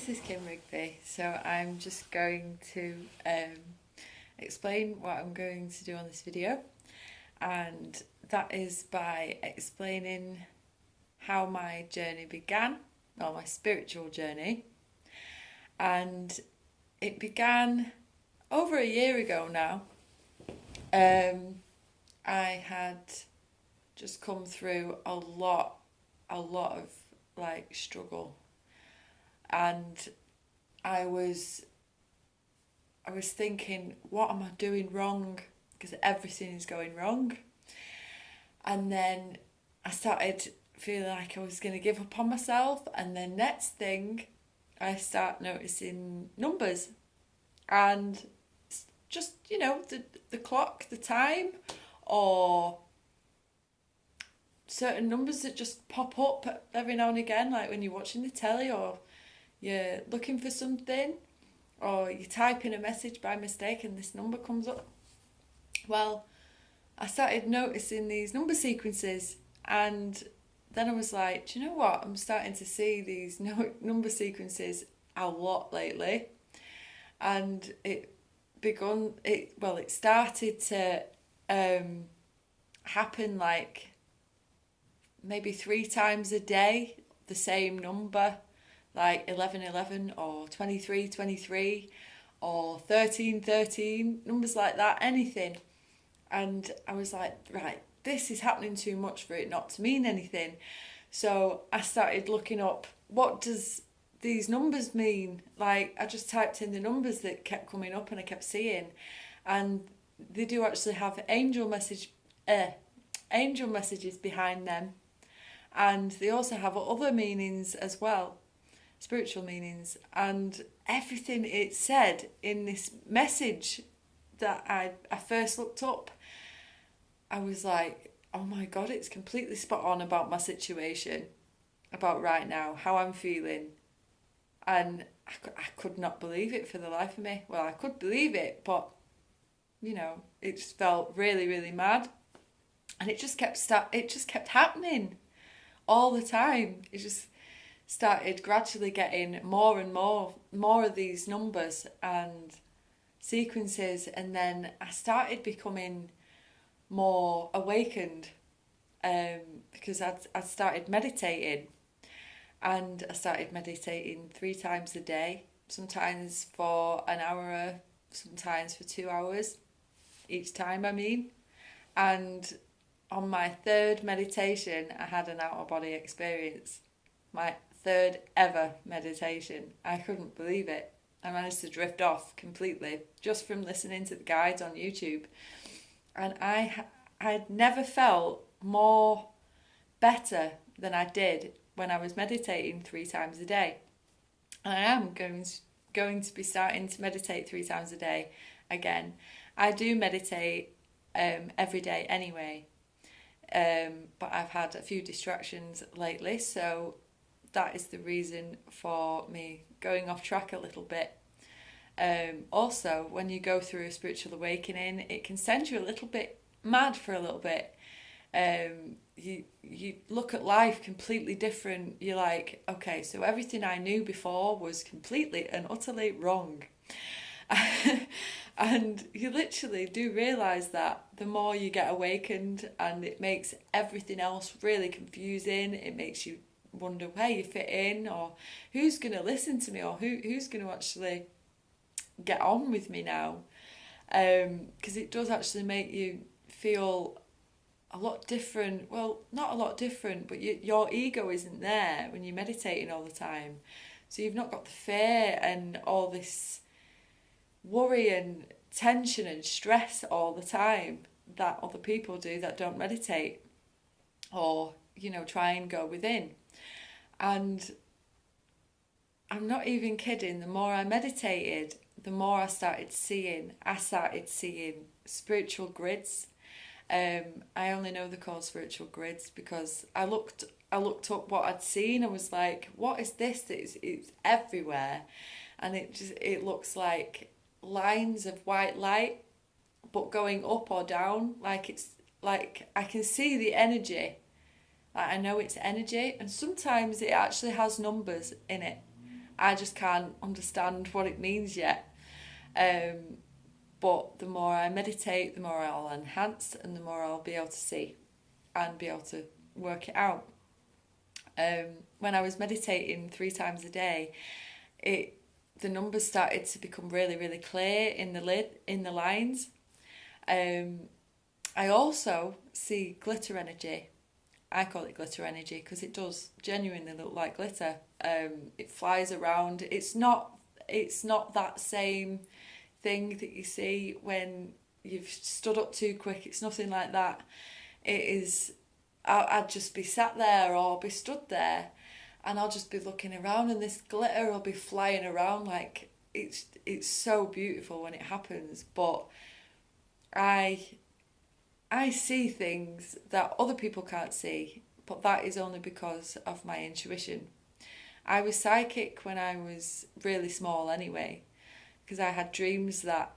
this is Kim Rigby. So I'm just going to explain what I'm going to do on this video, and that is by explaining how my journey began, or my spiritual journey. And it began over a year ago now. I had just come through a lot of like struggle, and I was thinking, what am I doing wrong? Because everything is going wrong. And then I started feeling like I was going to give up on myself, and then next thing I start noticing numbers, and just, the clock, the time, or certain numbers that just pop up every now and again, like when you're watching the telly or you're looking for something, or you type in a message by mistake and this number comes up. Well, I started noticing these number sequences, and then I was like, do you know what? I'm starting to see these number sequences a lot lately. And it started to happen like maybe 3 times a day, the same number, like 1111 or 2323 or 1313, numbers like that, anything. And I was like, right, this is happening too much for it not to mean anything. So I started looking up, what does these numbers mean? Like, I just typed in the numbers that kept coming up and I kept seeing, and they do actually have angel messages behind them, and they also have other meanings as well, spiritual meanings. And everything it said in this message that I first looked up, I was like, oh my God, it's completely spot on about my situation, about right now, how I'm feeling. And I could not believe it for the life of me. Well, I could believe it, but, it just felt really, really mad. And it just kept happening all the time. It just started gradually getting more and more of these numbers and sequences, and then I started becoming more awakened, because I'd started meditating, and I started meditating 3 times a day, sometimes for an hour, sometimes for 2 hours each time, and on my 3rd meditation I had an out-of-body experience, my 3rd ever meditation. I couldn't believe it. I managed to drift off completely just from listening to the guides on YouTube. And I'd never felt more better than I did when I was meditating 3 times a day. And I am going to be starting to meditate 3 times a day again. I do meditate every day anyway, but I've had a few distractions lately, so that is the reason for me going off track a little bit. Also, when you go through a spiritual awakening, it can send you a little bit mad for a little bit. You look at life completely different. You're like, okay, so everything I knew before was completely and utterly wrong. And you literally do realise that the more you get awakened, and it makes everything else really confusing. It makes you wonder where you fit in, or who's going to listen to me, or who's going to actually get on with me now, because it does actually make you feel a lot different. Well, not a lot different, but your ego isn't there when you're meditating all the time, so you've not got the fear and all this worry and tension and stress all the time that other people do that don't meditate, or try and go within. And I'm not even kidding, the more I meditated, the more I started seeing spiritual grids. I only know they're called spiritual grids because I looked up what I'd seen and was like, what is this? It's everywhere, and it looks like lines of white light, but going up or down, like it's like I can see the energy. Like I know it's energy, and sometimes it actually has numbers in it. I just can't understand what it means yet. But the more I meditate, the more I'll enhance and the more I'll be able to see and be able to work it out. When I was meditating 3 times a day, the numbers started to become really, really clear in the lines. I also see glitter energy. I call it glitter energy because it does genuinely look like glitter. It flies around. It's not that same thing that you see when you've stood up too quick. It's nothing like that. It is. I'd just be sat there or be stood there, and I'll just be looking around, and this glitter will be flying around. Like it's so beautiful when it happens. But I see things that other people can't see, but that is only because of my intuition. I was psychic when I was really small anyway, because I had dreams that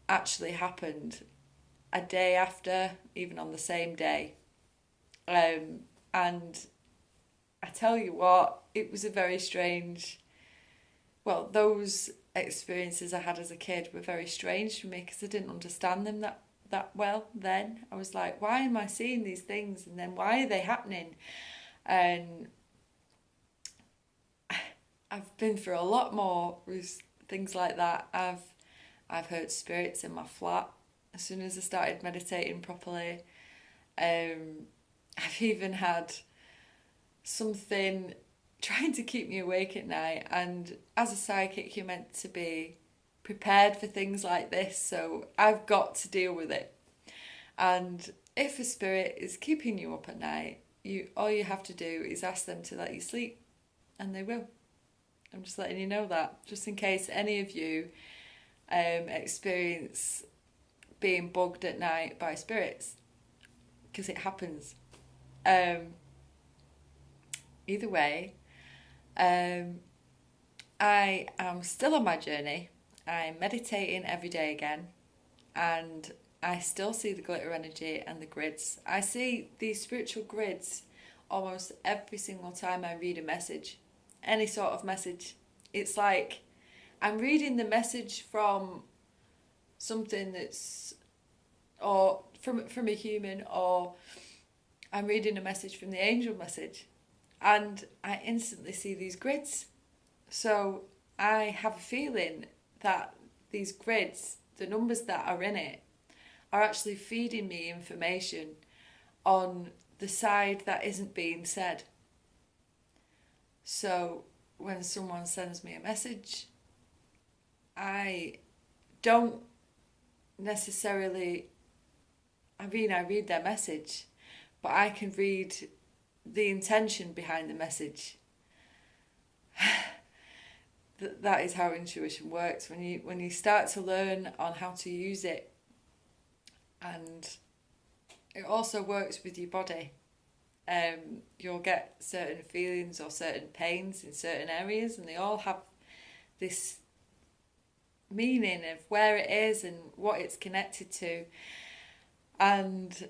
actually happened a day after, even on the same day. And I tell you what, it was a very strange... Well, those experiences I had as a kid were very strange for me because I didn't understand them that well then. I was like, why am I seeing these things, and then why are they happening? And I've been through a lot more with things like that. I've heard spirits in my flat as soon as I started meditating properly. I've even had something trying to keep me awake at night, and as a psychic you're meant to be prepared for things like this, so I've got to deal with it. And if a spirit is keeping you up at night, all you have to do is ask them to let you sleep, and they will. I'm just letting you know that, just in case any of you experience being bugged at night by spirits, because it happens. Either way, I am still on my journey. I'm meditating every day again, and I still see the glitter energy and the grids. I see these spiritual grids almost every single time I read a message, any sort of message. It's like I'm reading the message from something that's, or from a human, or I'm reading a message from the angel message, and I instantly see these grids. So I have a feeling that these grids, the numbers that are in it, are actually feeding me information on the side that isn't being said. So when someone sends me a message, I don't necessarily... I read their message, but I can read the intention behind the message. That is how intuition works. When you start to learn on how to use it, and it also works with your body. You'll get certain feelings or certain pains in certain areas, and they all have this meaning of where it is and what it's connected to. And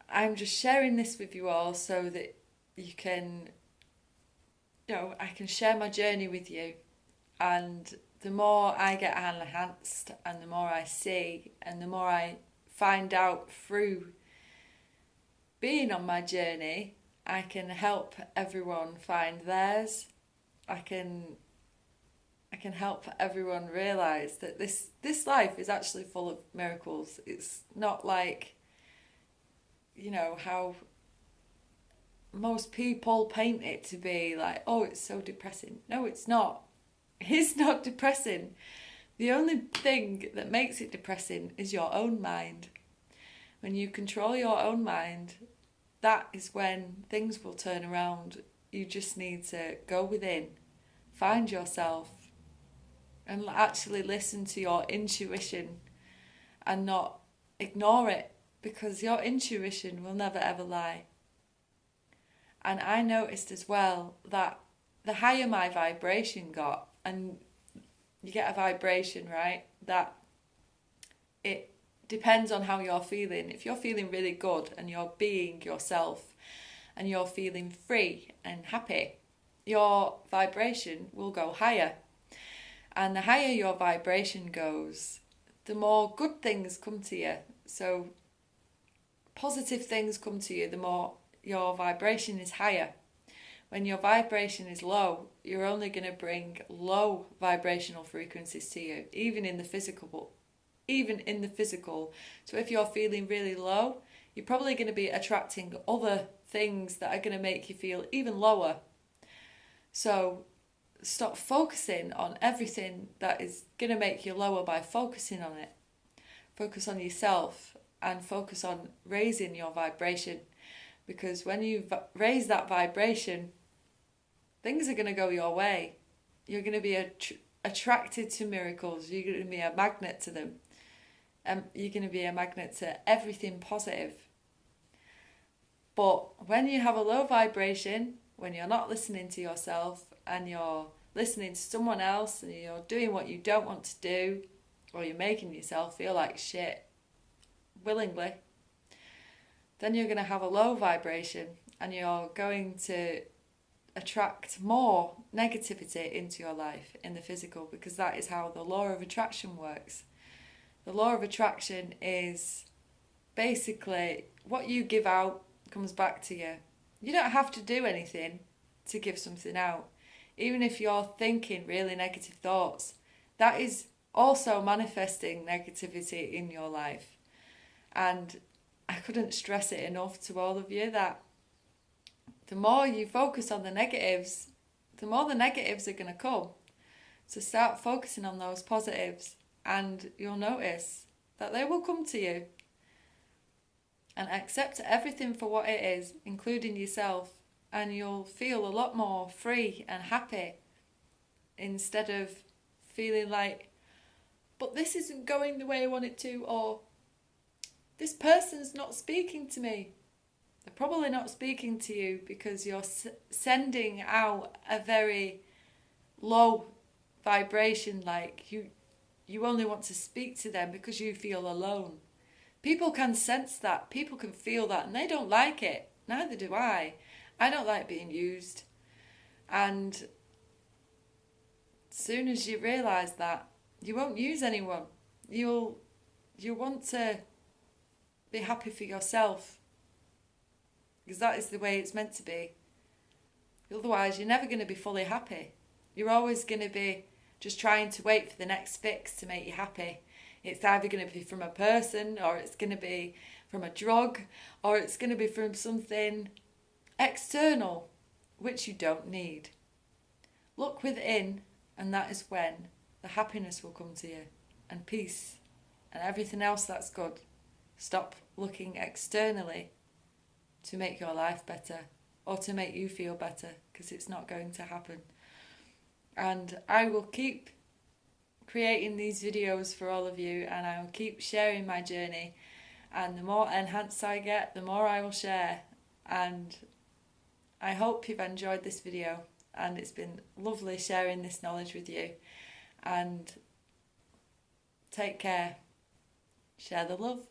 I'm just sharing this with you all so that you can, I can share my journey with you. And the more I get enhanced, and the more I see, and the more I find out through being on my journey, I can help everyone find theirs. I can help everyone realise that this life is actually full of miracles. It's not like, how most people paint it to be, like, oh, it's so depressing. No, it's not. It's not depressing. The only thing that makes it depressing is your own mind. When you control your own mind, that is when things will turn around. You just need to go within, find yourself, and actually listen to your intuition and not ignore it, because your intuition will never ever lie. And I noticed as well that the higher my vibration got, and you get a vibration, right, that it depends on how you're feeling. If you're feeling really good and you're being yourself and you're feeling free and happy, your vibration will go higher. And the higher your vibration goes, the more good things come to you. So positive things come to you, the more your vibration is higher. When your vibration is low, you're only going to bring low vibrational frequencies to you, even in the physical. So if you're feeling really low, you're probably going to be attracting other things that are going to make you feel even lower. So stop focusing on everything that is going to make you lower by focusing on it. Focus on yourself and focus on raising your vibration, because when you raise that vibration, things are going to go your way. You're going to be attracted to miracles. You're going to be a magnet to them. You're going to be a magnet to everything positive. But when you have a low vibration, when you're not listening to yourself and you're listening to someone else and you're doing what you don't want to do, or you're making yourself feel like shit willingly, then you're going to have a low vibration and you're going to attract more negativity into your life in the physical, because that is how the law of attraction works. The law of attraction is basically what you give out comes back to you. You don't have to do anything to give something out. Even if you're thinking really negative thoughts, that is also manifesting negativity in your life. And I couldn't stress it enough to all of you that the more you focus on the negatives, the more the negatives are going to come. So start focusing on those positives and you'll notice that they will come to you. And accept everything for what it is, including yourself, and you'll feel a lot more free and happy instead of feeling like, but this isn't going the way I want it to, or this person's not speaking to me. They're probably not speaking to you because you're sending out a very low vibration, like you only want to speak to them because you feel alone. People can sense that, people can feel that, and they don't like it. Neither do I. I don't like being used. And as soon as you realise that, you won't use anyone. You'll want to be happy for yourself, because that is the way it's meant to be. Otherwise, you're never going to be fully happy. You're always going to be just trying to wait for the next fix to make you happy. It's either going to be from a person, or it's going to be from a drug, or it's going to be from something external, which you don't need. Look within, and that is when the happiness will come to you, and peace, and everything else that's good. Stop looking externally to make your life better, or to make you feel better, because it's not going to happen. And I will keep creating these videos for all of you, and I will keep sharing my journey, and the more enhanced I get, the more I will share. And I hope you've enjoyed this video, and it's been lovely sharing this knowledge with you. And take care. Share the love.